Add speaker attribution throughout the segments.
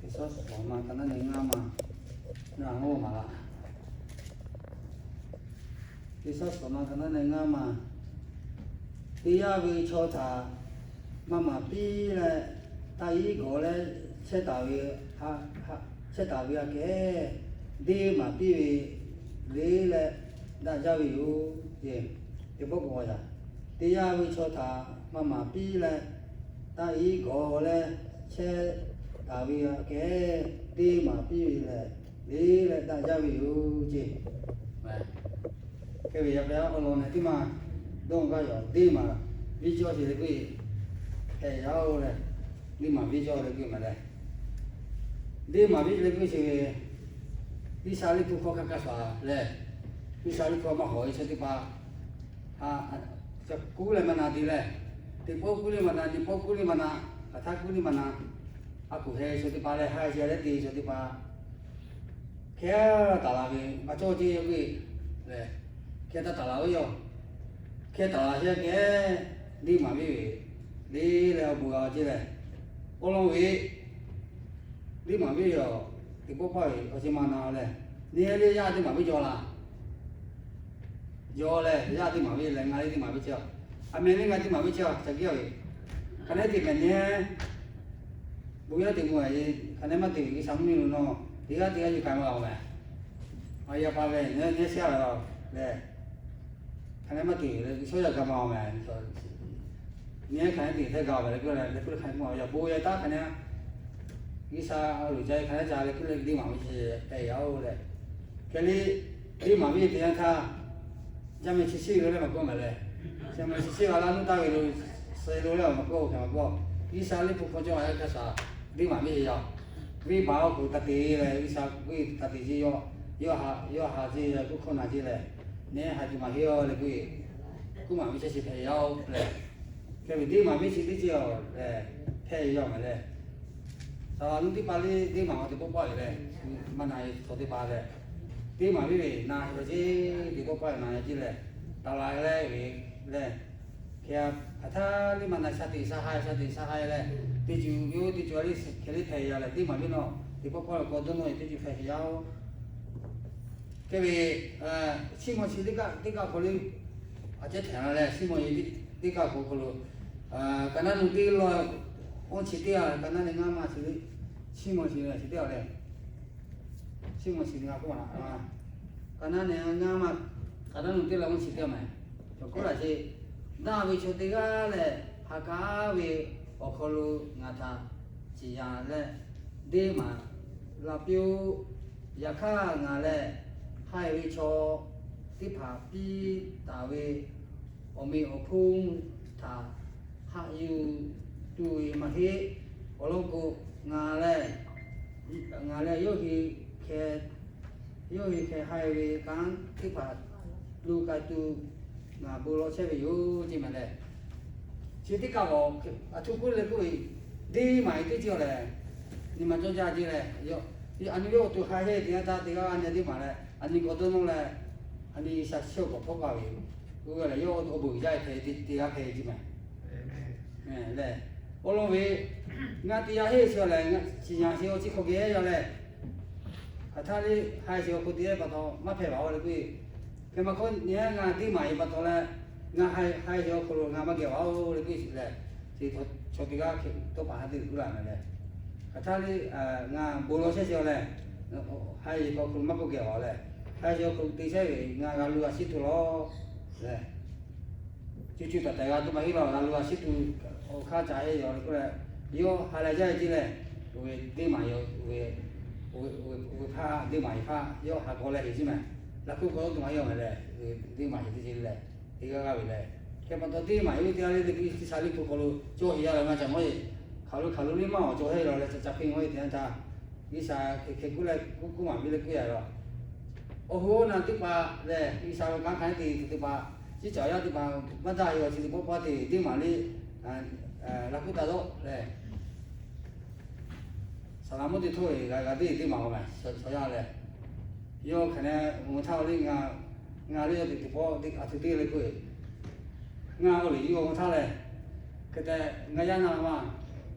Speaker 1: Eso sama karena nenga mah nango malah. Eso sama karena nenga mah dia vì cho ta mà pi là tay gọi là sẽ tạo việc sẽ tạo việc cái đi mà pi lý là đã giao hiệu gì thì bốc gọi là dia vì cho ta mà pi là tay gọi là sẽ tạo việc cái đi mà pi là lý là đã giao hiệu gì cái việc đó ông này thì mà đông cái rồi đi mà ví dụ thì cái thầy giáo này đi mà ví dụ là cái mà đây đi mà ví dụ cái gì đi sao đi cũng có cái sao này đi sao đi có mà hỏi sao thì ba chắc cú lên mà nào đi này thì bố cú lên mà nào thì bố cú lên mà nào thắc cú lên mà nào aku hay sao thì ba này hay sao đấy thì sao thì ba kia ta làm gì mà cho chị cái này kia ta làm cái gì kia ta cái đi mà ví đi là bùa chứ này ô long vị đi mà ví dụ thì bố phải ở trên mà nào này đi ra thì mà ví dụ là do này ra thì mà ví là ngay thì mà ví dụ anh mình ngay thì mà ví dụ chắc kiểu gì cái này thì mình nhé bùa thì mua gì cái này mà thì cái sống như nó thì cái gì cái màu này ở nhà ba về nhé xe rồi này cái này mà thì số giờ cái màu này nhé cái thì thấy gạo vậy cái khai màu giờ bùa ta cái này cái sao rồi chơi cái này cái đi màu gì cái áo này cái đi màu gì thì anh ta cho mình xí rồi mà có mà này cho mình xí vào là nó ta rồi xây rồi mà có cái sao đi phục cho ai cái sao đi màu gì vậy vì bảo của ta thì cái sao vì ta thì gì yo ha gì cũng không là gì này nhé hai cái mà hiểu là cái cũng mà mình sẽ thấy áo này cái việc đi mà mình chỉ đi chiều để thay cho mà đây, lúc đi Bali đi mà thì bốc bỏi đây, mà này thôi đi Bali, đi mà vì này rồi chứ thì bốc bỏi này chứ này, tao lại đây vì đây, kiaถ้า đi mà này sa hai đây, thì chú đi cái đi thay rồi đi mà vì nó thì bốc bỏi có đôi nơi thì chú phải hiểu, cái vì khi mà chỉ đi cả có đi, ở trên thẻ này khi mà đi cả có cái này nung đi rồi ông chỉ tiêu cái này nghe mà chỉ mà chỉ tiêu này chỉ mà chỉ nghe qua cái này nghe mà cái này nung đi là ông chỉ tiêu này rồi có là gì na vì chỗ tiêu này hà cá vì ở khu ngã ta chỉ là này đi mà là biểu nhà khác ngã này hai vì chỗ đi phá bi ta vì ở mi ở phun ta hạ yêu tuổi mà thế ở lâu cô ngà lệ yêu thì cái hai về cán cái phải lưu cái tu ngà bù lô xe về yêu gì mà này chỉ thích cả họ chụp cái này cái đi mà đi chiều này nhưng mà cho ra gì này yêu anh yêu tu hai hết thì ta thì anh đi mà này anh có tôi nói là anh đi sát siêu của phong vào cái là yêu ở bụi dây thì ra thì gì mà này, ô long vì ngay từ hết rồi này, chỉ nhà siêu chỉ có cái rồi này, thà đi hai siêu có tiền bắt đầu mất phải bảo là cái mà con nhớ ngay tí mày bắt đầu là ngay hai siêu có luôn ngay mà kiểu bảo là cái này, thì cho cái tôi bảo thì cũng làm này, thà đi ngay bốn lô xe siêu này, hai siêu có mất có kiểu này, hai siêu có tí xe ngay ngay lúa xịt thôi này, chú tại đại tôi mà hiểu là lúa xịt khá trái rồi cái này, yêu hai là trái gì này, rồi đi mà yêu rồi pha đi mà pha yêu hai có lại gì mà, là cũng có tụi mày yêu này, đi mà gì này, thì cái này, cái mà tôi đi mà yêu thì là cái sao đi cũng có luôn, cho hiểu là mà chẳng có gì, khảo luôn đi mà cho hay rồi là chặt phim hay thì anh ta, cái sao cái cũng mà biết cái rồi, ô hô là tiếp ba này, cái sao các cái thì tiếp ba, chỉ chọn ra tiếp ba bắt ra rồi thì bố ba thì đi mà đi là cũng ta đó này, sau đó mới đi thôi là đi mà mà sao ra này, yêu cái này muốn thao đi ngà đi thì bố đi đi lấy cái ngà cái gì yêu muốn thao này, cái này ngà nhà nào mà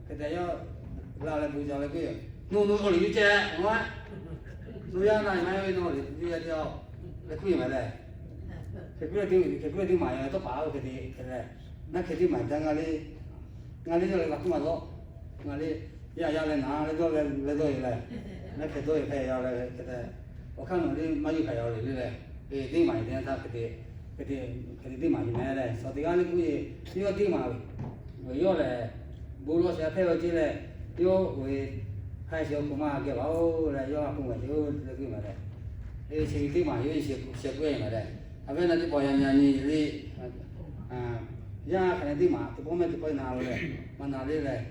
Speaker 1: kata yo la buja le kuy no no oli je wa no ya na mai no le ya yo le kuy ma le ke kuy di ma ya to pa ke di ke le na ke di ma ta ngali jo le la kuma lo ngali ya le na le do le le那可多也可以要来，给他，我看我的马就可以要来嘞，地马一点他给地马一买嘞，说这个你估计要地马，我要嘞，不落下配合起来，要为还小姑妈给老来要姑妈就那个嘛嘞，些地马有一些贵嘛嘞，啊，反正你保养养你呀，可能地马，这方面就不拿嘞，嘛拿嘞，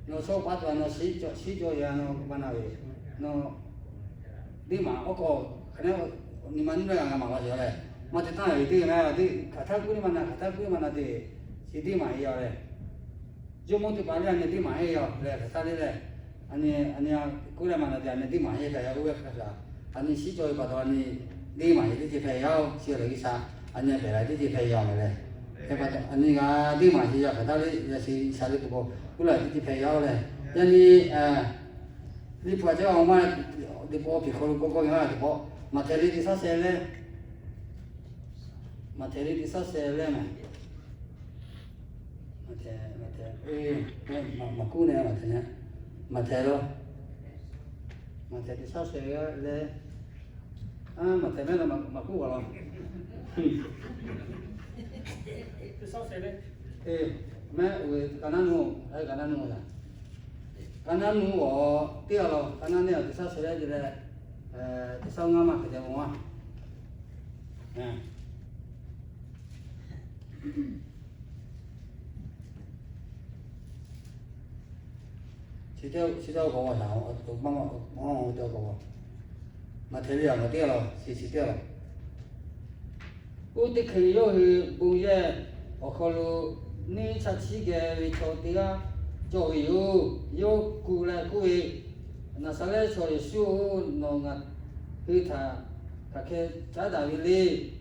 Speaker 1: 那说把ตัว那洗脚呀那嘛拿嘞。no đi mà có khả năng ni mà nó là mà bao giờ này mà thì ta này đi này đi khả năng cứ mà là thì chỉ đi mà hay rồi जो मोटे पाले अन्य दी माहे या ले खता ले ले अन्य कुले माना दे अन्य दी माहे का या उवे खसा अन्य सी जोई पातो अन्य दी माहे दी जे फेया सी ले सा अन्य फेला दी जे फेया ले ले पातो अन्य का दी माहे या खता ले या सी सा ले को कुला दी जे फेया ले यानी ni pua cha ông mà đi bộ bị khổ có cái đi bộ mà thế đi sao xe lên mà thế đi sao xe lên mà thế mà cú này mà thế nhá mà thế đó mà thế đi sao xe lên mà thế này là mà cú vào
Speaker 2: đi sao xe lên
Speaker 1: mẹ ơi cái nào nụ là cái nào nụ ở tiêu rồi cái nào này thì sao xe lên thì là thì sao ngắm mà cái gì mà chỉ theo có nào mong theo có mà thế là tiêu rồi chỉ tiêu rồi út khi yo thì bây giờ ở khu ni chắc chỉ cái vị trí đó cho yo cú là cú ấy na sao lại cho số nó ngắt khi thà cái trái đào đi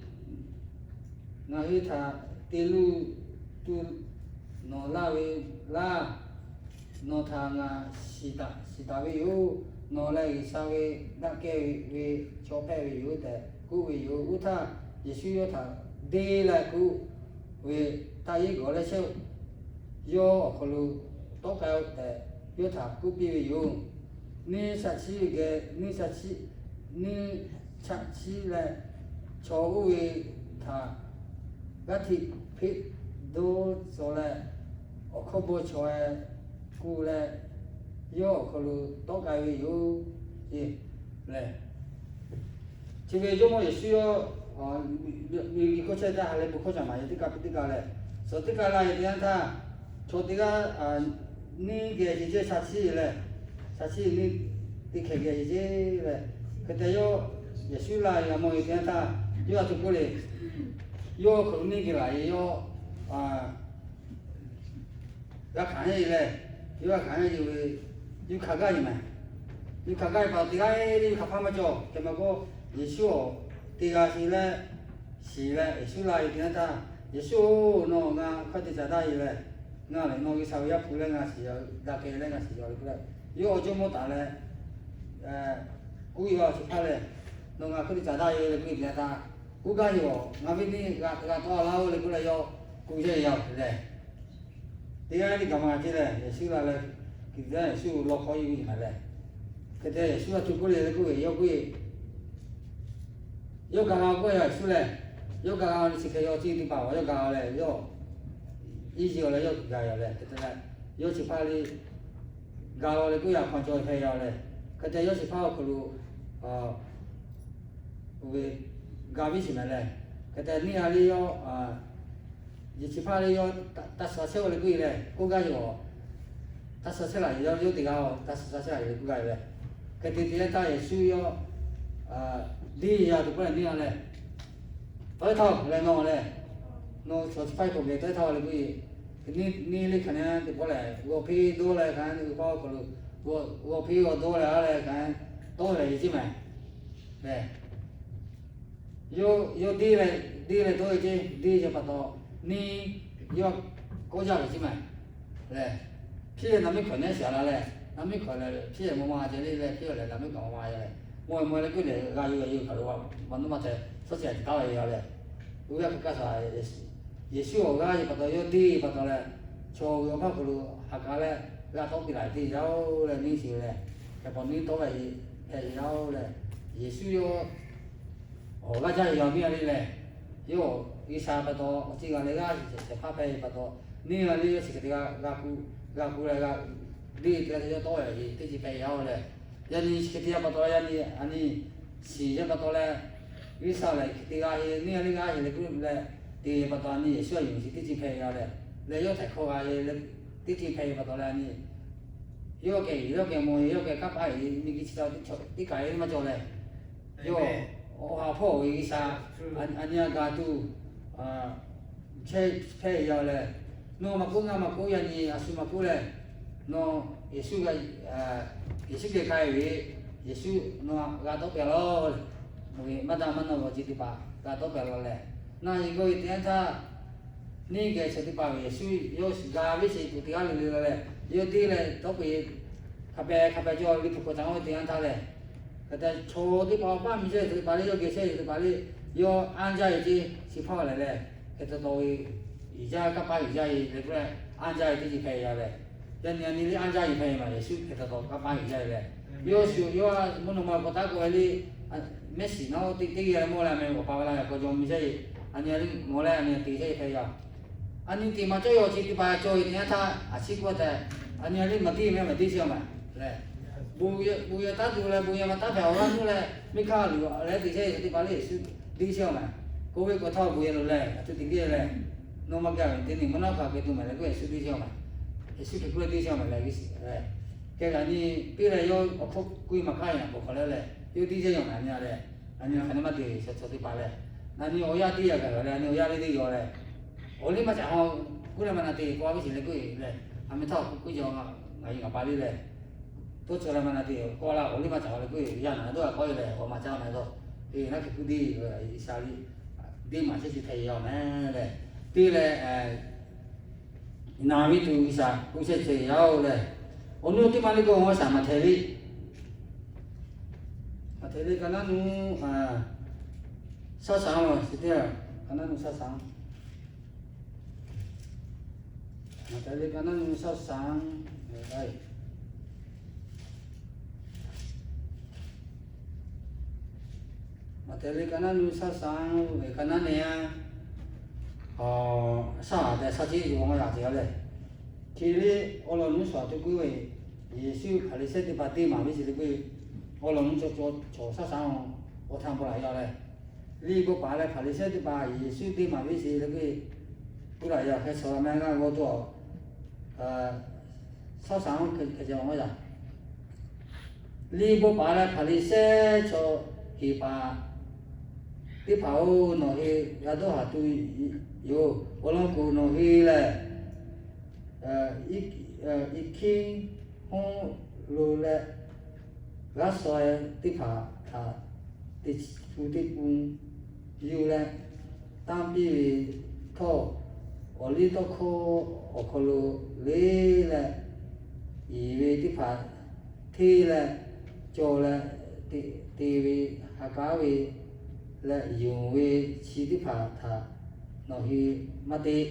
Speaker 1: na khi thà tilu tu nó la nó thà ngà sita với yo nó lại sao cái đặc cái về cho phép với yo để cú với yo út thà Yesu yo thà đi lại cú về ta ý gọi là sao yo có lu tốt cao để yo thà cú bị với yo ni sát chi là cho về thà cái thịt thịt đồ rồi là ở khu vực cho cú là yo có lu tốt cao với yo gì là chỉ về yo mà Yesu yoมีก็ใช้ได้อะไรบุคคลจะมาอย่างที่กับที่กันเลยส่วนที่กันอะไรอย่างนั้นถ้าโชติกานี่เกี่ยวกับสัตว์ชีเลยสัตว์ชีนี่ที่เกี่ยวกับเลยก็แต่ย่อเยซูลายมองอย่างนั้นถ้าย่อทุกคนเลยย่อคนนี้กี่ไรย่อขายเลยย่อขายอยู่ขายกันยังไงอยู่ขายกันพอที่กันนี่ขับพามาจ่อแค่มาก็เยซูที่ก็สิเลยเยซูลายที่นั่นท่าเยซูโน่งาเขาจะได้เลยงาเลยโน่กิสาวยับพูดเลยงาสิยาดักเกเลยงาสิยาเลยโยอจุมตาเลยกูอยู่ว่าสิพาเลยโน่งาเขาจะได้เลยกูที่นั่นท่ากูก็อยู่งาวินี่ก็ตัวเราเลยกูเลยโยกูจะยาวเลยที่ไอ้นี่ก็มาที่เลยเยซูลายเลยกิจเยซูล็อกเขาอยู่มาเลยก็แต่เยซูทุกคนเลยกูโยกูyo gawa ko ya sule yo gawa ni sike yo ji di pa wa yo gawa le yo yi ji yo le yo ga yo le ta yo chi pa li gawa le ko ya khon cho phe yo le ka te yo chi pa ko lu we ga bi chi ma le ka te ni a li yo yi chi pa li yo ta sa se le ko le ko ga yo ta sa se la yo di ga ta sa se la yo ko ga le ka te te ta ye su yo đi giờ tụi con đi này tới thầu lại nọ này nó cho phải của người tới thầu là cái ni lấy khả năng tụi con lại vô phi đua lại cái tụi con còn vô phi còn đua lại cái đua lại chứ mày này yo đi lại thôi chứ đi cho bắt đầu ni yo cố gắng chứ mày này ဖြစ်နမခွနဲ့ဆရာလာလဲနမခွလဲဖြစ်မမကျလေးလဲဖြစ်လဲနမကောင်မရဲမွေလဲကွလေရာယူခါတော့မနမတဲ့ဆက်ဆက်တောက်ရလဲဦးရကစားယေရှုကရပတ်တော်ယတိပတ်တော်လဲချောရောဘကလူဟာကလဲလာတော့ပြလိုက်တီရောက်လဲနေစီလဲပေါ်နေတော့ပဲအဲရောက်လဲယေရှုရောဟောကကြရောပြရလေးလဲယော伊啥不多，这个那个是怕被不多，你那里是这个那个那个，你这个要多而已，这是被要的。人家这个不多，人家安尼是这不多嘞，伊啥嘞？这个是你那个是那个嘞，这不多你需要用是这是被要的，你要太khó啊，这是被不多嘞你，要给么要给甲摆，你去知道你家里么做嘞？要。我破为啥？安尼个都切要嘞，喏嘛古人呢，阿叔嘛古嘞，喏耶稣个耶稣个开为耶稣喏个都别了，为嘛咱们那个几吧，个都别了嘞。那一个一点他，你个是的吧？耶稣有是个为是不点里了嘞，有的嘞都被卡白叫你不过张我点他嘞。kata cho di papa mi se di bali yo ge se di bali yo anja ji si pha le le kata to i ja ka pa i ja i le kra anja ji ji phe ya le yan yan ni anja i phe ma le su kata to ka pa i ja le yo su yo mo no ma ko ta ko li messi no ti ya mo la me ko pa la ko jo mi se ani ali mo la ani ti se phe ya ani ti ma cho yo ji di ba cho i nya tha a chi ko ta ani ali ma ti me ma ti se ma le buya ta tu le buya ma ta phèo ra tu le mi kha lu le ti se ti ba le su đi xem mà cô với cô thao buya lo le tu ti kia le no ma ka ti ni ma na ka ke tu ma le ko su đi xem mà su ke ku đi xem mà le cái cái ni pi le yo o pho ku ma ka ya ko le le yo đi xem mà nya le anya khane ma ti se ti ba le na ni o ya ti ya ka le ni o ya le ti yo le o le ma cha ho ku le ma na ti ko bi si le ku le a me thao ku yo nga ngai nga ba le le tôi cho làm gì coi là ổn định mà cháu là cái nhà này tôi là coi là ở mà cháu này thôi thì nó cứ đi rồi sao đi mà sẽ thầy rồi nè đây đi là nào biết từ sao cũng sẽ thầy rồi đây ổn định thì mà đi coi sao mà thầy đi cái nó sao sáng rồi thì thế cái nó sao sáng mà thầy cái nó sao sáng đây mà thế lấy cái nó sao sáng về cái nó này sao để sao chỉ dùng cái gì vậy thì lấy ở lâu nó sao tôi cứ vậy Giêsu khai sẽ đi bắt đi mà bây giờ cái ở lâu nó cho sao sáng ở thang bộ lại rồi đi bộ bà lại khai sẽ đi bắt Giêsu đi mà bây giờ cái lại rồi cái số mấy cái我做sao sáng cái gì vậy đi bộ bà lại khai sẽ cho thì bà đi pháo nó hi ra đó hả tôi yo ở lòng cô nó hi là ít khi không rồi là lá xoài đi phá thà đi phụ đi cùng yo là tam bi thọ ở lý đó ở khâu lê là ý về đi phá thì là cho là thì về hạ cá về là dùng về chỉ đi phá thà nó hi mà đi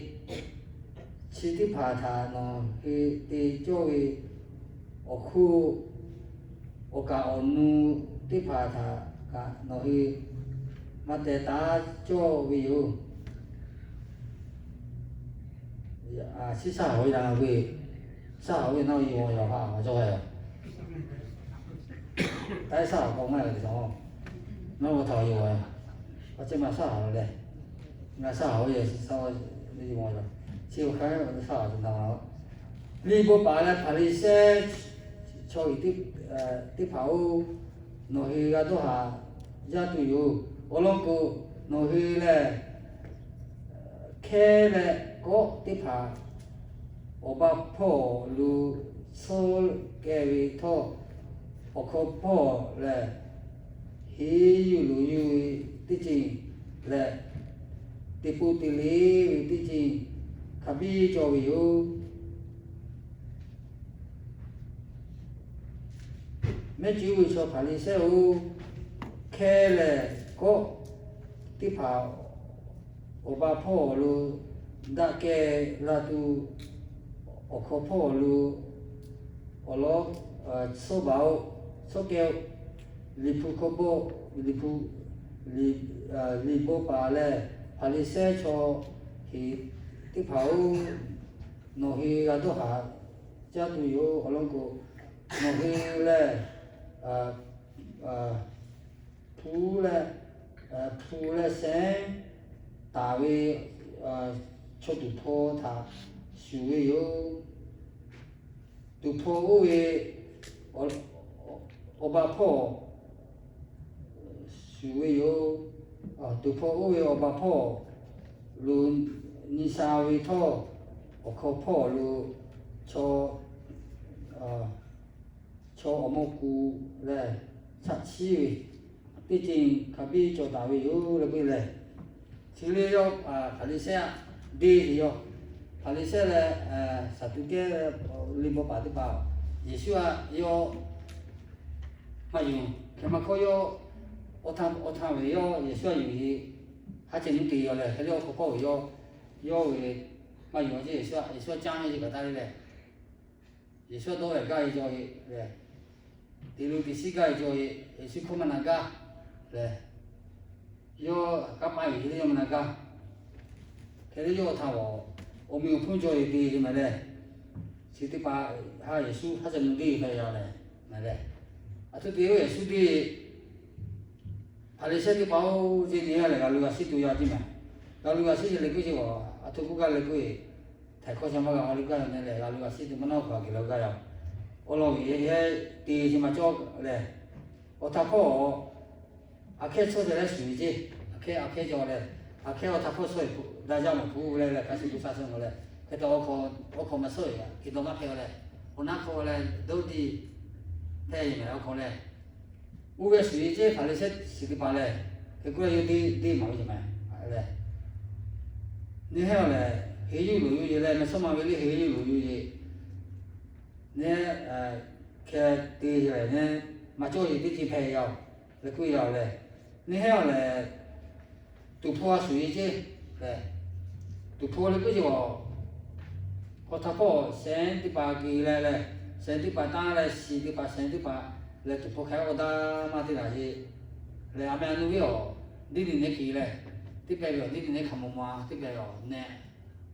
Speaker 1: chỉ đi phá thà nó hi đi cho về ở khu ở cả ở nu đi phá thà cả nó hi mà để ta cho về yêu chỉ xã hội là về xã hội nó yêu rồi ha cho hay tại sao không ai được không nó có thầu yêu rồi ở trên mà xã hội đây là xã hội gì sao đi mua rồi chiều khai là xã hội chúng ta đi bộ bà là phải xe cho ít tiếp pháo nó hi ra đó ha ra tụi yêu ở lòng cô nó hi là khe là có tiếp pháo ở ba phò lu sol cái vị thọ ở khâu phò là hi yu lu yu tí chi là tí pu tí lý tí chi khabi cho yu 没机会说爬里些哦，开了个地跑，我把破路，大概那都我靠破路，我攞手包手胶，离谱可不离谱离谱把嘞，爬里些坐去地跑，挪去那都下，家都有可能个挪去嘞。铺了山，大卫出土坡他，树位有，土坡位我把坡，树位有，土坡位我把坡，路你三位头，我靠坡路，cho ở một cụ là sạch xí đi trình cả bi cho tao yêu là bây giờ chỉ lấy yo phải đi xe đi thì yo phải đi xe là sạch tu cái linh bộ bảo đi bảo Giêsu yo mà dùng khi mà có yo ở tham về yo Giêsu dùng thì hai chân đi yo là cái yo có yo về mà dùng chứ Giêsu trang gì cả ta đi này Giêsu đâu là cái cho này第六第四个就也是可能那个，嘞，有个把鱼的有那个，开始有他我没有碰着一点什么嘞，是的把他也是他是能力他要嘞，那嘞，这第二也是的，他那些的包这年来个路是都要的嘛，个路是那个就这个那个，太可惜嘛个那个那嘞个路是都没弄好给那个呀。我老爷爷第什么叫嘞？我他婆，开车子来水去，开叫嘞，开我他婆水，大家嘛不来了，开始不发生了嘞，开到我靠嘛水呀，开到嘛漂嘞，我那靠嘞都的，太没有靠嘞，我个水去，反正是的吧嘞，开过来有的毛什么嘞，你还有嘞，还有路有嘞，那什么为了还有路有的。呢开地下来呢，嘛做一点配药，来贵药嘞。你还要嘞，都破水去嘞，都破了个就我他破三的把给来嘞，三的把打来，四的把三的把来都破开我打嘛的那些，来阿妹努药，你的那给嘞，的白药你的那看么嘛，的白药呢，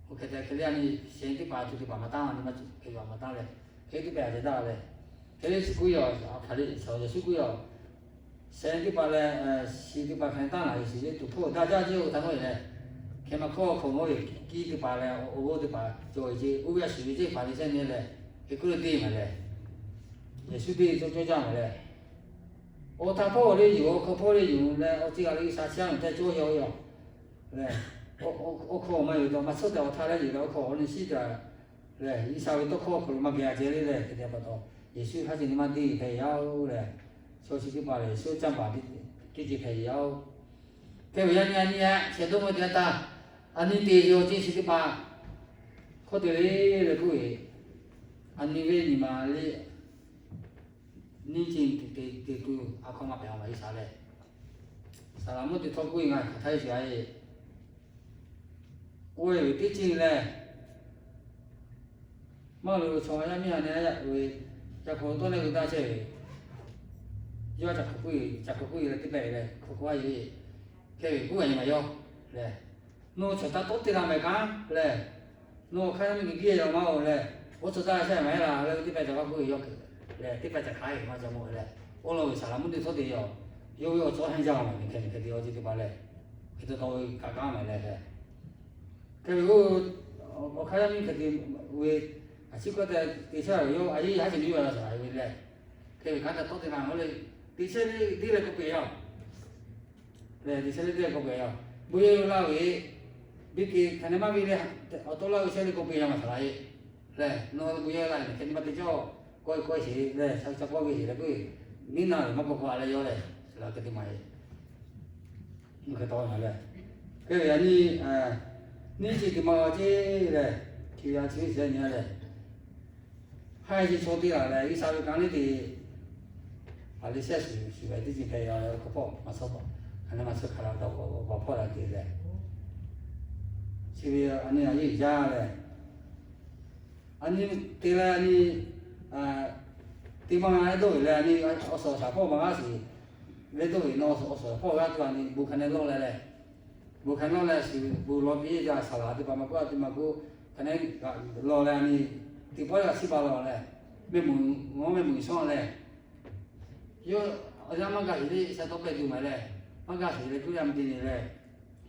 Speaker 1: 我开在两年三的把就把嘛打，你嘛给药嘛打嘞。开的白的大嘞，开的是贵药，拍的烧的是贵药，三的把嘞，四的把看大了，是的都破，大家就他们嘞，看嘛靠我的，几的把嘞，我的把做一些，我要属于这把的现在嘞，一个地嘛嘞，也是的就这样嘞，我他破的有，可破的有嘞，我这个那个啥枪在做药药，嘞，我靠嘛有的嘛，收到他嘞有的我靠我那是的。嘞，伊稍微多考考嘛，给他这里嘞，给他不到，也许他是你们的培养嘞，小时的把嘞，小长把的，自己培养。给为人家你啊，现在我点打，你得要这些的把，可得嘞那个位，你为你嘛嘞，你今得都可嘛不要嘛伊啥嘞，啥啦么的托贵啊，他是啥耶？我有的进嘞。马路从下面呢，为在广东那个大车，要在可贵了这边嘞，可贵有，开不管嘛要，嘞，侬吃到多的那没干，嘞，侬看那个鸡肉嘛嘞，我吃到些没啦，那个这边就可贵要，嘞，这边就开嘛就么嘞，我老为啥那么的说的要做很少嘛，你看的要这个吧嘞，这个到刚刚嘛嘞，开我看到你肯定为。chỉ có đi xe rồi ấy hay chỉ đi vào là phải về lại thì cái là tốt thì nào nó đi xe đi là có bể không để đi xe đi là có bể không bây giờ là vậy biết cái thằng em biết là ở đâu là xe đi có bể mà phải này nó bây giờ là cái mà đi cho coi gì này sao coi cái gì là cái mình nào mà có qua là vô này là cái gì mà nó cái to này cái này ni chỉ mà chứ này thì là chỉ sẽ nhớ này hai chỉ số tiền là cái sao cái này thì 把你些水来自己培养可跑马超跑，可能马超看到到我跑了对嘞，所以安尼也有家嘞，安尼对嘞安尼地方安都有嘞，安尼我说小跑嘛也是，你都有喏我说跑个对安尼不可能落来嘞，不可能嘞是不落比家少啦，对吧？嘛个对嘛个可能落来安尼地跑个七八落嘞，没门我没门上嘞。yo orang mangga ini satu pedu male, mangga sih tu yang begini le,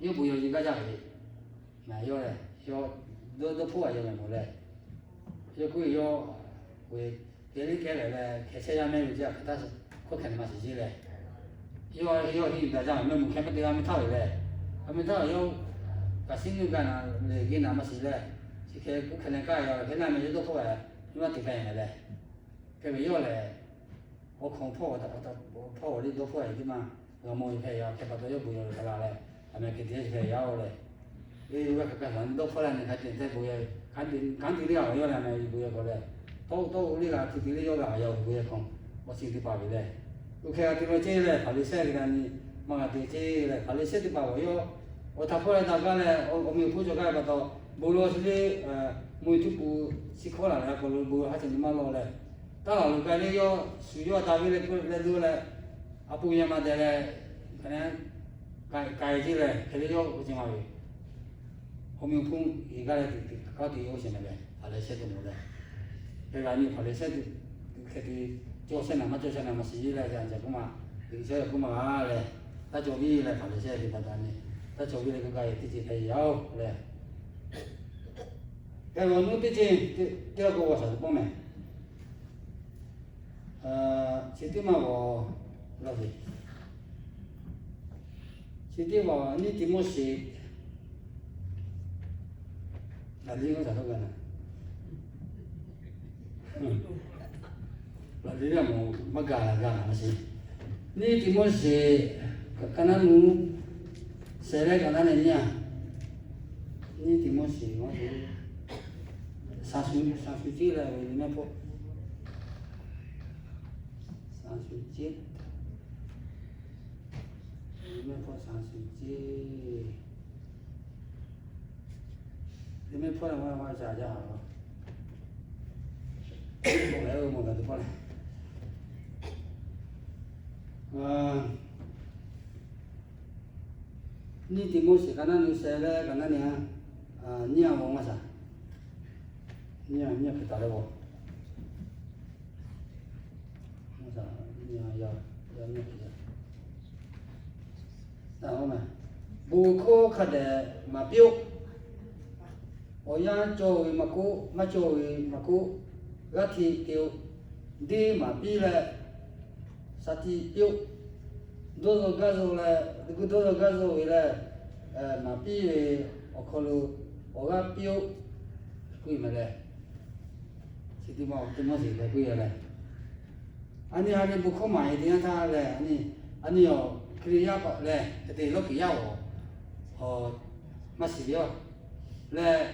Speaker 1: yo buyo juga jadi, nah yo le, yo do puas yo memang le, yo kui yo, kui ini kele le, kesaya memang je, kita kau kena masih je le, yo ini dah jangan memang kena dia ambil tahu le, yo kasih juga na le gina masih le, si kau kena kaya, kena memang do puas, cuma tipe le, kau yo le. 我看跑我哩都跑来的嘛，我摸一排呀，开发到要不要个啦嘞，还没给点一要嘞，如果个人都跑来，你看点在不要，看点了要来没不要个嘞，都你个点了要不要看，我心里巴比嘞，我看点了这嘞，跑哩晒个你，嘛点这嘞，跑哩晒的巴我要，我他跑来大家嘞，我没有跑着个个到，不罗是嘞每天不吃苦了嘞，不还是你妈老嘞。 当然，如果你要需要单位来做嘞，不一样嘛的嘞，可能改制嘞，肯定要有情况的。后面碰一个嘞，搞的有什么嘞？跑来些都没嘞。对吧？你跑来些的，肯定做些那么事嘞，这样子不嘛？有些不嘛嘞，他做米嘞，跑来些的，他做米嘞，个自己培养嘞。哎，我们毕竟第二个我啥子不买？ Siti mà vào là gì? Siti vào ní tìm một gì là lý có sao đâu cả là lý là một mắc gà mà gì? Ní tìm một gì cái nào nu sẽ lấy cái nào này nha? Ní tìm một gì mà gì? Sa su chi là vì nó po 37，里面破37，里面破了我加好了，破来我么个都破了，你题目是干那你写嘞干那呢？你要问我啥？你要回答了不？ 要那个，然后嘛，不可看的嘛标，我要做嘛股，嘛做嘛股，个提标，的嘛比嘞，啥提标，多少个数嘞，这个多少个数嘞，嘛比嘞，我考虑我个标，贵么嘞？是的嘛，怎么是的贵嘞？ anh ấy hay bốc mày thì anh ta là anh ấy ở kia bạc là thì lúc kia ở mà xí vô là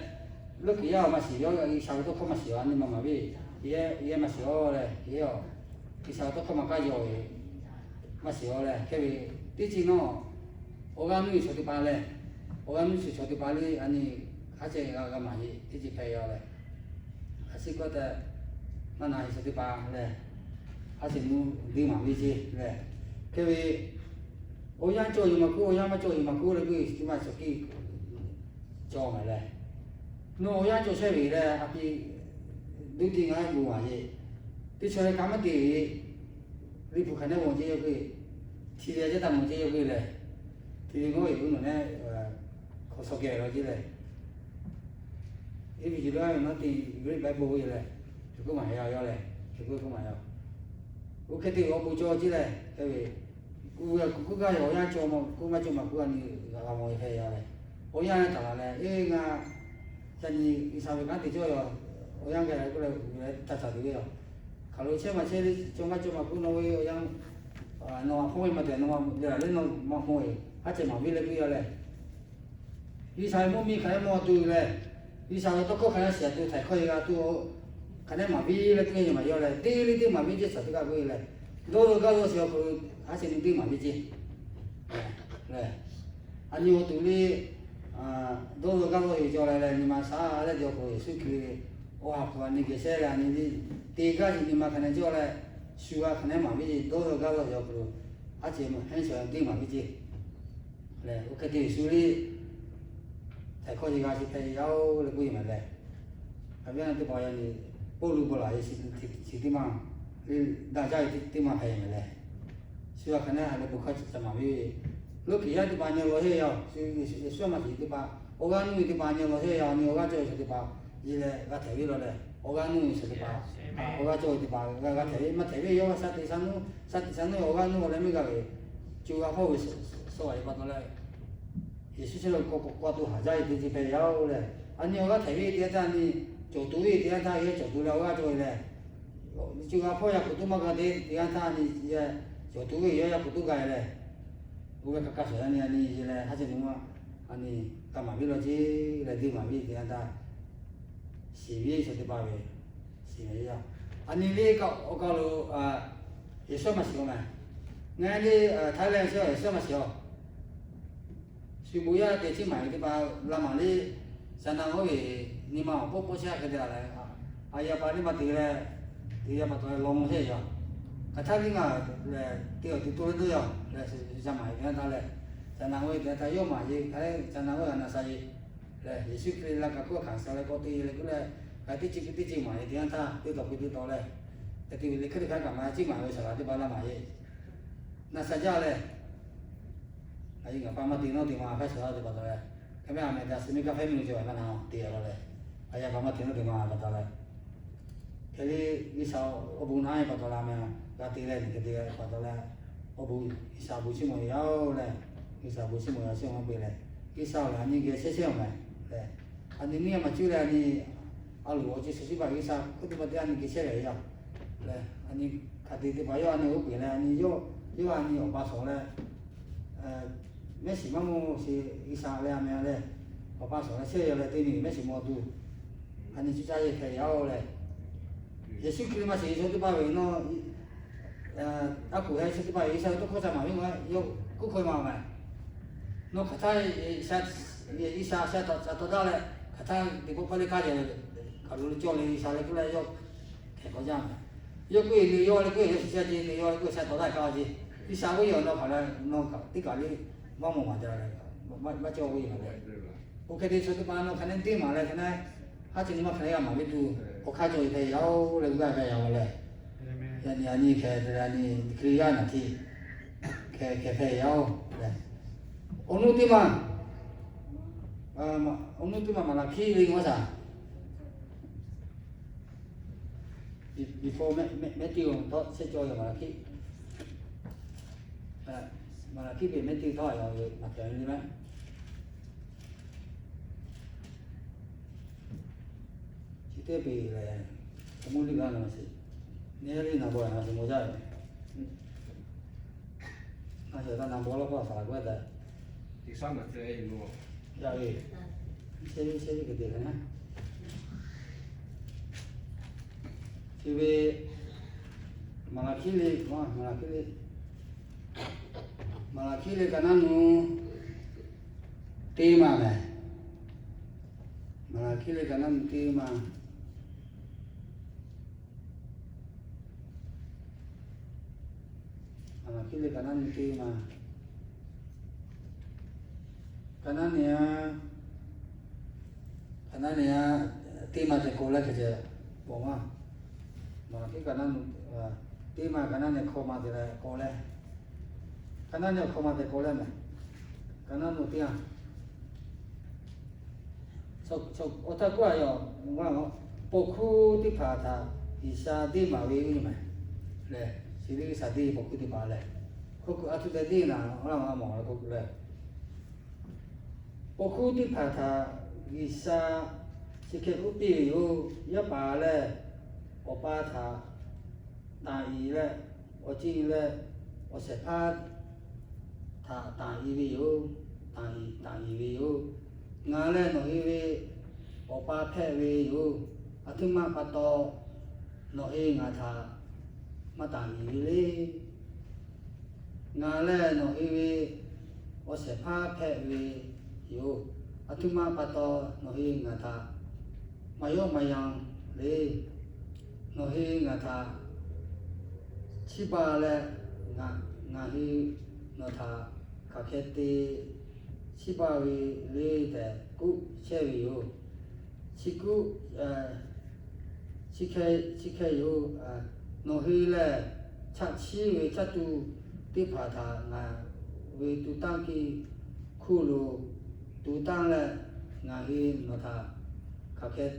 Speaker 1: lúc kia mà xí vô cái sau đó không mà xí anh ấy mà bị ye mà xí vô là ye cái sau đó không mà cái rồi mà xí vô là cái vì tí chi nó ở cái núi số thứ ba là ở cái núi số thứ ba là anh ấy hay chơi cái mà gì tí chi phải vô là hay chỉ có thể nó nói số thứ ba là 还是侬对嘛为主嘞，因为我养教育嘛苦，我养嘛教育嘛苦了，佢起码自己教嘛嘞。侬我养教出嚟嘞，阿邊你點解冇話嘢？你出嚟咁乜嘢？你不可能忘記咗佢，提嚟只但忘記咗佢嘞。提我係本來咧學數嘅嗰啲嘞，因為而家我哋嗰啲擺布嘅嘞，全部買有嘞，全部都買有。 我肯定我不做起来，对不对？我个有样做嘛，我嘛做嘛，我你阿毛也要嘞。我样打嘞，因为个像你上面讲的做哟，我样个过来打打的哟。考虑车嘛车的做嘛，我那位我样那方位嘛的，那嘛方位，还是嘛为了个要嘞。你才莫咪开莫对嘞，你才都可能写都才可以个都。 可能嘛比那个嘛要嘞，对嘛比就啥子个贵嘞，多高多小可还是你对嘛比起，来，安尼我对你多高多有叫来了，你嘛啥来就可以，手机哇，可你给谁了？你第一个是你嘛可能叫来，书啊可能嘛比起多高多小可，而且很少对嘛比起，来，我肯定手里。才考试个是培养那个嘛嘞，那边对保养的，保路不来是地方，大家地方培养的嘞，所以可能还是不考怎么为，路其他地方呢老些要，是什么是对吧？我讲弄地方呢老些要，你我讲做是对吧？伊嘞个特别了嘞，我讲弄是对吧？我讲做对吧？个特别嘛特别要啥地方弄，我讲弄我来没个嘞，就个好所谓把它嘞。也是说过度下载就是培养嘞，你我特别点赞你做多一点赞也做多了我做嘞，就个破呀不多嘛个点赞你也做多也不多个嘞，我个说你嘞还是弄啊，你干嘛为了这来对嘛为点赞，是为是对吧为，是为呀，你我搞了也算么小嘛，俺的台湾小也算么小。是不要得去买的吧？那么你相当于你嘛不下个的来要把你嘛得了，要把它弄些呀。他那个对多人都要，是想买的他嘞，相当于他要买的，他相当于那啥的，也是可以那个看上来搞对了个嘞，地址买的他对到嘞，你可以看干嘛？去买为啥的把那买的，那啥价嘞？哎呀，爸妈电脑开始了就把它嘞，他们还没得是没个费用就完了跌了嘞，哎呀，爸妈电脑把它嘞，这里一烧我不拿把它拉没，那跌嘞你个跌把它嘞，我不一烧不起没有嘞，一烧不起没有想我背嘞，一烧了你给写没嘞，你嘛就嘞你，我就是把一烧，可得把这你给写来呀，嘞，你看对把要你我背嘞，你你我把说嘞，没什么么是一啥嘞没嘞，我把说了写下来对你没什么多，你就在培养嘞，也是可以嘛，谁说的把为喏，古还是把一下都考上嘛，因为有顾客嘛嘛，喏可他一下到大嘞，可他你不把你家人考虑教你一下嘞，过来要开高价，要贵你要贵要下去你要贵才多大高级，一下个月喏考来喏考你搞的。忙嘛的嘞，没教会嘛嘞。我看你说的嘛，可能对嘛嘞，可能他这里嘛可能要嘛没多，我看着他要那个还要嘞。你看这你可以要那天，看他要嘞。我弄的嘛，我弄的嘛那去那个啥，before 没丢，他先教要嘛那去，mà là cái việc mấy tiêu thôi rồi mặc kệ như thế chỉ thế vì là không muốn đi ra là gì nếu đi nào rồi là gì mua ra nó giờ ta làm bố nó có phải quá đấy
Speaker 2: thì sao mà chơi luôn
Speaker 1: ra đi xe đi cái tiền này thì về mà là khi đi mà là khi đi mà khi lấy cái nó tê mà này mà khi lấy cái nó tê mà khi lấy cái nó tê mà cái này tê mà thì cô lấy cái gì bỏ mà cái nó tê mà cái này khô mà thì là cô lấy cái này không mà phải cố lên này, cái này một tiếng, sau ở đây qua rồi, ngon bộ khu đi phá thà, đi xa đi mà về cái này, này, chỉ đi xa đi bộ khu đi mà này, khu ở chỗ đi là ngon mỏ là khu này, bộ khu đi phá thà, đi xa, chỉ cái khu đi vô, nhớ bà này, ở ba thà, đại ý này, ở chỉ này, ở sẽ phát ta iviu ta iviu ngale no ivi opa phe viu athuma pato no e nga tha mà tạm gì đi ngà lẽ nó hi ở sẽ phá phê vì hiểu à thứ mà bắt đầu nó hi ngà ta mà yêu mà yang đi nó hi ngà ta chỉ ba lẽ ngà ngà hi nó ta các cái thì chỉ ba vì lý để cú chơi vì hiểu chỉ cú chỉ cái hiểu nó hi lẽ chắc chỉ vì chắc tu tiếp phá thà ngà vì tu tăng ki khu lô tu tăng lẽ ngà hi nó thà các cái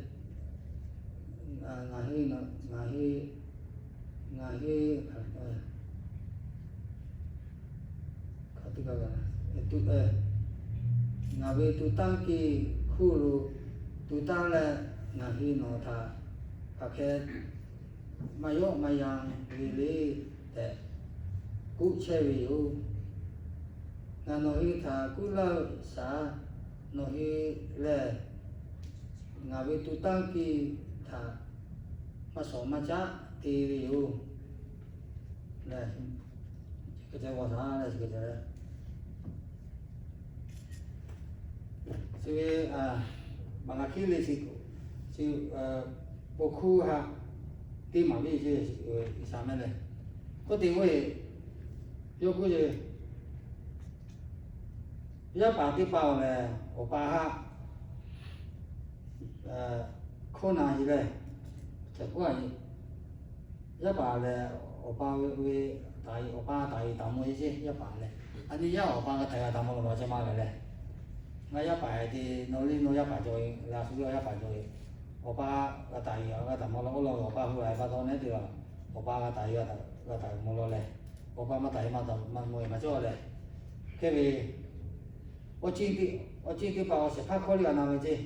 Speaker 1: ngà hi nó ngà hi khát cái tu ngà vì tu tăng ki khu lô tu tăng lẽ ngà hi nó thà các cái mà yo mà yang vì lý để cú chơi vì u ngà nó hi thà cú lao xả nó hi lẽ ngà vì tu tăng ki thà mà sống mà cha thì vì u lẽ cái cái quá xa lẽ cái cái chứ bằng cái kia là chứ bộ khu ha đi mà đi chứ sao mà này có tiền vậy yêu cái gì giá bảo đi bảo là ở ba ha khó nào gì đây chắc quá gì giá bảo là ở ba về tại ở ba tại tao mua gì giá bảo này anh đi giá ở ba cái tại tao mua là bao nhiêu mà này ngay giá bảo thì nó giá bảo rồi là số giá bảo rồi ở ba cái tại ở tao mua nó ở ba hồi ba thôi đấy được ở ba cái tại mua này ở ba mà tại mà mua mà cho này cái gì ở trên thì bảo sẽ phát khó liệu nào vậy chứ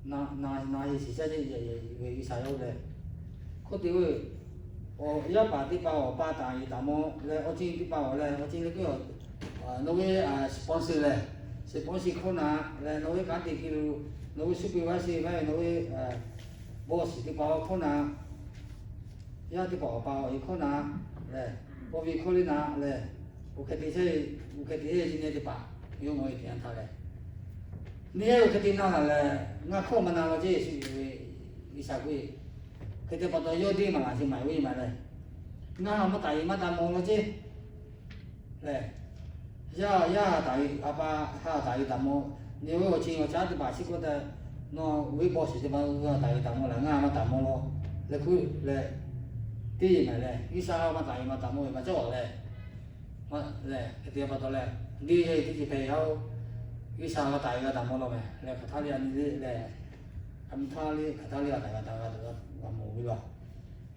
Speaker 1: na gì sẽ gì sai đâu đấy có điều ở giá bảo thì bảo ba tại tao mua này ở trên thì bảo này ở trên cái nó cái sponsor này sponsor khó na này nó cái cái thì nó cái supervisor này nó cái boss thì bảo khó na giá thì bảo khó na này bởi vì khó na này cái gì thì bảo yêu mọi chuyện thôi đấy nếu cái tin nào là ngã không mà nào chứ vì sao vậy cái bắt đầu yêu đi mà chỉ mày vì mà đây ngã mà tại mà ta mua nó chứ đấy ya tại apa ha tại ta mua nếu ở trên ở cha thì bà chỉ có thể nó với boss thì mà tại ta mua là ngã mà ta mua nó là cứ là đi mà đây vì sao mà tại mà ta mua mà chỗ đây mà đây cái bắt đầu là đi thì phải ao cái sao cái tài cái tầm bao lâu mày là cái thao liên đi là âm thao liên cái thao liên là cái tầm mù rồi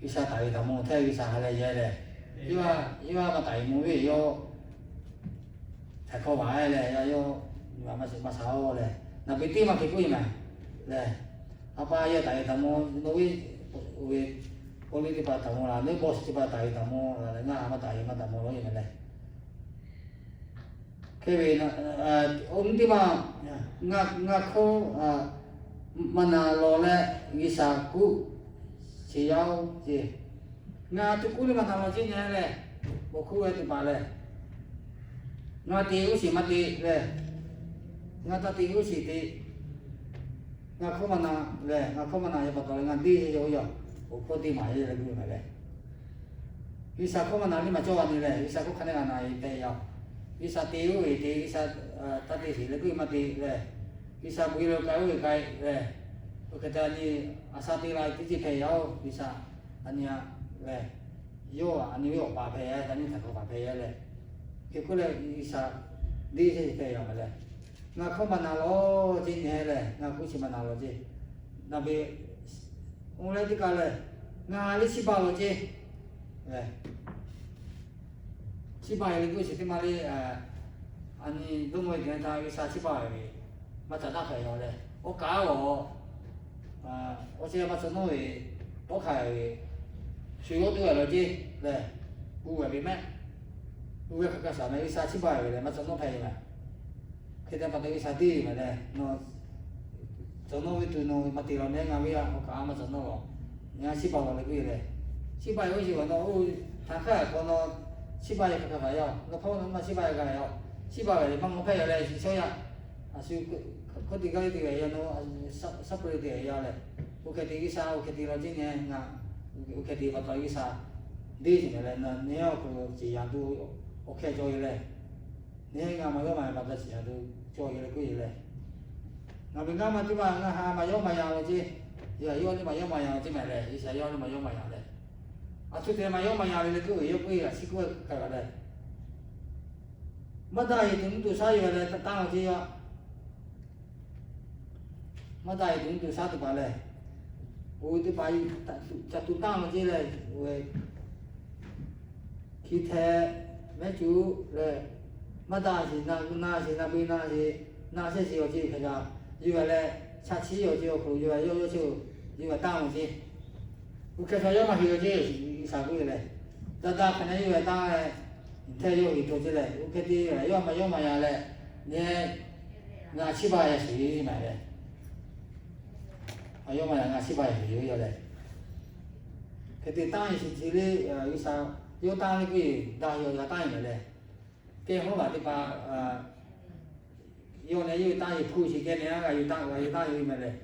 Speaker 1: cái sao tài tầm mù theo cái sao là gì đấy nhưng mà tài mù vì do thầy câu bài là do mà sao là nó bị tim mà cái gì mà là apa ya tài tầm mù nói về con đi bắt tầm mù là nếu boss đi bắt tài tầm mù là ngã mà tài mà tầm mù nói gì mà này cái vì ông đi mà ngã không mà nào lo lẽ nghĩ sao cũ chỉ giao gì ngã tụi cũ đi mà thằng nào chứ nhé lẽ bộ khu ấy thì bà lẽ ngã tiêu chỉ mà tí lẽ ngã ta tiêu chỉ tí ngã không mà nào lẽ ngã không mà nào thì bắt đầu ngã đi thì rồi bộ khu đi mà là cái gì mà lẽ nghĩ sao không mà nào đi mà cho anh lẽ nghĩ sao có khả năng này để nhau bisa tiêu thì bisa tadi sih lebih mati le bisa biro kai le kita ni asati lai ti ji yao bisa ania le yo ani yo ba phe ya tani thako ba phe ya le cái cô le bisa đi thì phe ya le nga không mà nào lo ji ne le nga ku chi mà nào lo ji na be ông lấy cái cái le nga li chi ba lo ji le 치바에 이거 시티 말이 아니 너무 괜찮다 이 사치바에 맞아 나가요래 오 가오 어제 맞아 너의 오카이 수요도 알지 네 우에 비매 우에 가서 나 이 사치바에 맞아 너 파이마 그때 받아 이 사디 말에 너 저노 위도 너 마티로 내가 위야 오카 맞아 너 내가 치바로 그래 700位是讲哦，他开讲喏700个还要，那跑那700个还要，700个帮我配下来是小呀，是可地个地个要喏10个要嘞，我开地个啥，我开地了今年啊，我开地把到一个啥，地进来那你要个这样都 OK 做嘞，你俺们要买把这这样都做嘞贵嘞，俺们俺们对吧？俺还买要买样了这，要你买要买样这买嘞，一下要你买要买样嘞。出天嘛要嘛样嘞，各位要贵啊，是个开个嘞。没大一顿都啥药嘞，打了这药。没大一顿都啥都罢嘞，我都把伊都打了这嘞，我去台没酒嘞，没大是那边那些是要这个啥，因为嘞，下期要这个苦，因为要求因为打了这，我开始要嘛是要这啥贵嘞。大可能因为当然，太有一多起来，我肯定要么样嘞，你俺700也随买嘞，要么俺700也有嘞，肯定当然是这里有啥，有当然贵，当然要当然嘞，给好嘛对吧？有呢有当然铺起给你那个有当然有买嘞，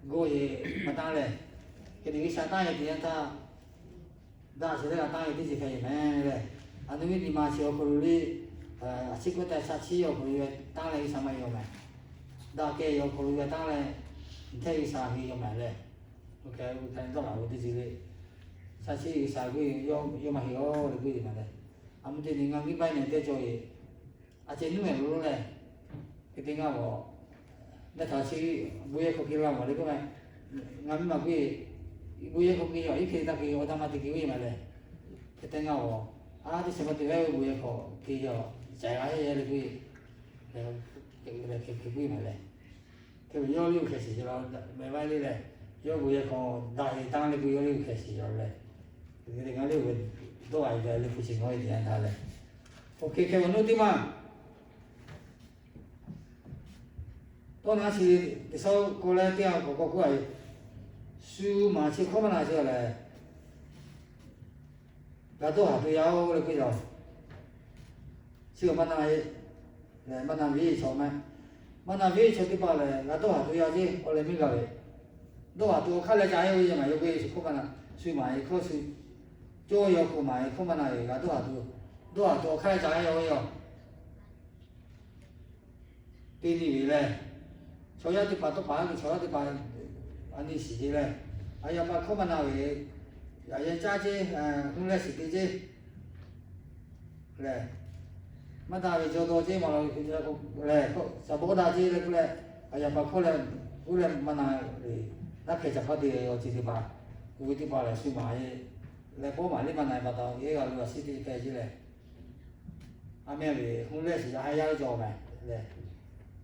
Speaker 1: 我也没当嘞，肯定想当然点他。다 시대가 땅에 뒤지 패이네. 아니면 이 마시오 그루리 시고대 사치요 그루에 땅에 이사마요 매. 다게 요 그루에 땅에 태이사히 요 매래. 오케이 우선 또 나오 뒤지리. 사치 이사고 요 마히요 그루이 매래. 아무튼 네가 미바이네 대조이 아제누에 루래. 그때가 뭐 내 다시 무예 거기가 뭐 그러면 남이 그 buaya kopi yo, ini kita kiri otomatis kiri mana? Kita ngawo, ada seperti lewu buaya kopi yo, saya aja lebih kiri mana? Tapi yo liu kasih jual, memang ni le, yo buaya ko dah hitang le buaya liu kasih jual le, jadi kalau liu doa itu le pusing hoi dia dah le. Okey, kalau nanti mah, tu nasi disau kolej dia kok kuai. 书嘛，去看嘛那些嘞，那都还都要嘞贵了。去嘛那嘞，嘛那尾草嘛，嘛那尾草的话嘞，那都还都要去，我来没搞嘞。都还都看了家有些嘛，有贵去看嘛那，书嘛一考书，就要看嘛，看嘛那嘞，那都还都看了家有哟。对你嘞，草药的把都把个草药的把。 安尼是嘞，要把看嘛那位，也加些用来是的些，嘞，嘛大位就多些嘛，嘞，啥不大些嘞过来，要把看来，过来嘛那嘞，那开始好的要就是把，有的把来水嘛也，来包嘛你嘛那把到也要落是的开始嘞，阿面位用来是还要做嘛，嘞，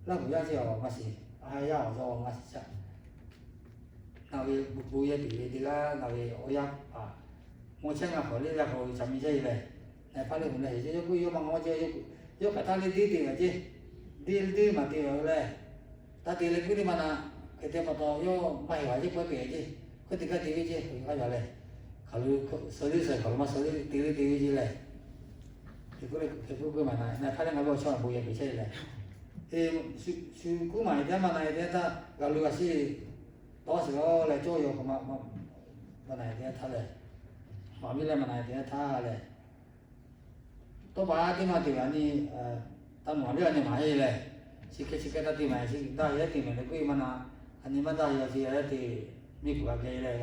Speaker 1: 那不要做嘛是，还要做嘛是啥？ nawi buya diga nawi oyak mo chenga kholi la ko chami jai le na phale mun le je yo ma je yo kata le di ga je di ma di le ta di le ku di mana ke te ma to yo mai wa je ko be je ko di ga di je ko ga le khalu so li se khalu ma so li di je le ke ku ma na phale ma lo chon buya bi che le su ku ma de ma na de ta ga lu ga si 到时候来做药，嘛那点他嘞，嘛咪来嘛那点他嘞，都把地嘛地方呢，他毛料呢买嘞，是个他地嘛是大爷地嘛，那贵嘛那，你们大爷是那地米不个给嘞，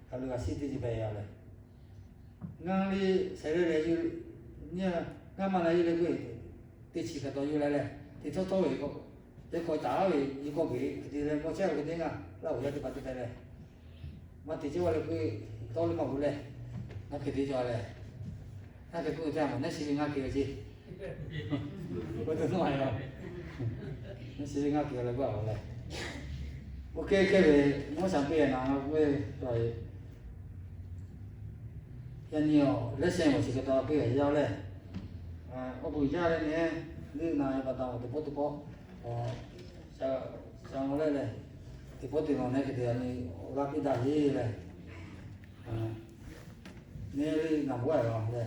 Speaker 1: 他个西地就白要嘞，俺哩谁来就，你俺嘛那有那贵，地起个都有来嘞，地做做一个。 để coi trả về như có bị thì lên có chơi cái tiếng à là bây giờ thì bắt đầu này mà thì chưa là cái tôi lên màu lên nó cái gì cho này nó cái cô cha mà nó xí ngã kia gì có tiếng ngoài không nó xí ngã kia là bảo này ok cái về nó sản phẩm nào về rồi rất nhiều lấy xem một cái đó cái gì giao lên có buổi ra đây nè như này bắt đầu từ bố sang lên này thì có tiền này thì anh gặp cái đại gì này 你那不爱了，对。